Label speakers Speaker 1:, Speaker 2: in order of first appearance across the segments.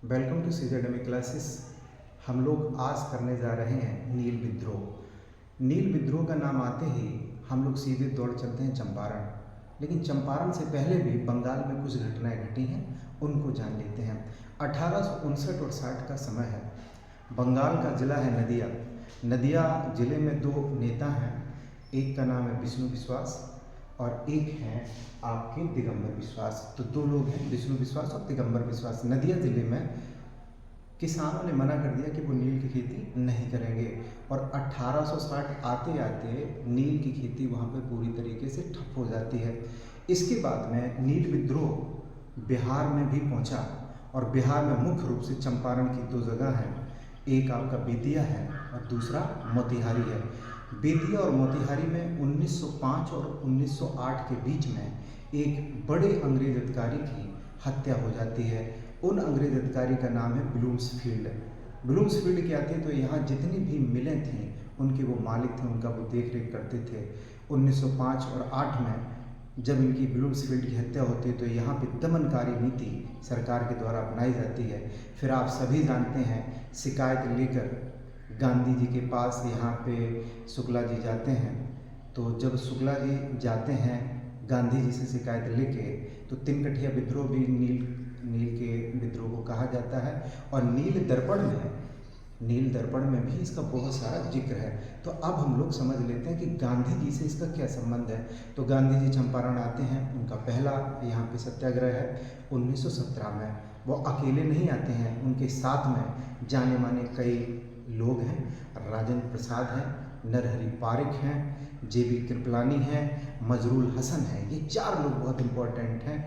Speaker 1: Welcome to सीजेडमी classes. हम लोग आज करने जा रहे हैं नील विद्रोह। नील विद्रोह का नाम आते ही हम लोग सीधे दौड़ चलते हैं चंपारण, लेकिन चंपारण से पहले भी बंगाल में कुछ घटनाएं घटी हैं, उनको जान लेते हैं। 1859 और 60 का समय है। बंगाल का ज़िला है नदिया। नदिया ज़िले में दो नेता हैं, एक का नाम है विष्णु विश्वास और एक है आपके दिगंबर विश्वास। तो दो लोग हैं, विष्णु विश्वास और दिगंबर विश्वास। नदिया ज़िले में किसानों ने मना कर दिया कि वो नील की खेती नहीं करेंगे और 1860 आते आते नील की खेती वहाँ पर पूरी तरीके से ठप हो जाती है। इसके बाद में नील विद्रोह बिहार में भी पहुँचा और बिहार में मुख्य रूप से चंपारण की दो जगह हैं, एक आपका बेतिया है और दूसरा मोतिहारी है। बेतिया और मोतिहारी में 1905 और 1908 के बीच में एक बड़े अंग्रेज अधिकारी की हत्या हो जाती है। उन अंग्रेज अधिकारी का नाम है ब्लूम्सफील्ड। ब्लूम्सफील्ड क्या थे, तो यहाँ जितनी भी मिलें थीं उनके वो मालिक थे, उनका वो देख रेख करते थे। 1905 और 8 में जब इनकी ब्लूम्सफील्ड की हत्या होती है तो यहाँ पे दमनकारी नीति सरकार के द्वारा अपनाई जाती है। फिर आप सभी जानते हैं, शिकायत लेकर गांधी जी के पास यहाँ पे शुक्ला जी जाते हैं। तो जब शुक्ला जी जाते हैं गांधी जी से शिकायत लेके, तो तिनकठिया विद्रोह भी नील के विद्रोह को कहा जाता है। और नील दर्पण में भी इसका बहुत सारा जिक्र है। तो अब हम लोग समझ लेते हैं कि गांधी जी से इसका क्या संबंध है। तो गांधी जी चंपारण आते हैं, उनका पहला यहाँ पे सत्याग्रह है 1917 में। वो अकेले नहीं आते हैं, उनके साथ में जाने माने कई लोग हैं। राजेंद्र प्रसाद हैं, नरहरि पारिक हैं, जेबी कृपलानी हैं, मजरूल हसन हैं। ये चार लोग बहुत इम्पोर्टेंट हैं।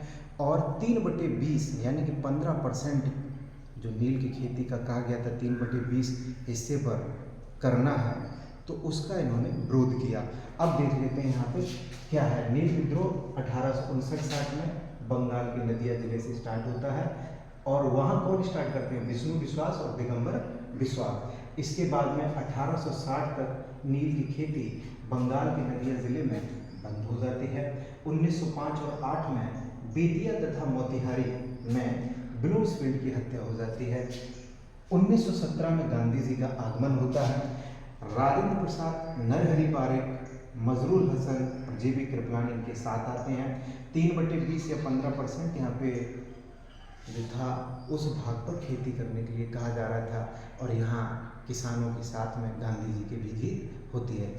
Speaker 1: और 3/20 यानी कि 15% जो नील की खेती का कहा गया था 3/20 हिस्से पर करना है, तो उसका इन्होंने विरोध किया। अब देख लेते हैं यहाँ पे क्या है। नील विद्रोह 1859-60 में बंगाल के नदिया जिले से स्टार्ट होता है और वहाँ कौन स्टार्ट करते हैं, विष्णु विश्वास और दिगंबर विश्वास। इसके बाद में 1860 तक नील की खेती बंगाल के नदिया जिले में बंद हो जाती है। 1905 और 8 में बेतिया तथा मोतिहारी में ब्लूम्सफील्ड की हत्या हो जाती है। 1917 में गांधी जी का आगमन होता है। राजेंद्र प्रसाद, नरहरि पारिक, मजरूल हसन और जेबी कृपलानी इनके साथ आते हैं। 3/20 या 15% यहाँ पे जो था उस भाग पर खेती करने के लिए कहा जा रहा था और यहाँ किसानों के साथ में गांधी जी की भी जीत होती है।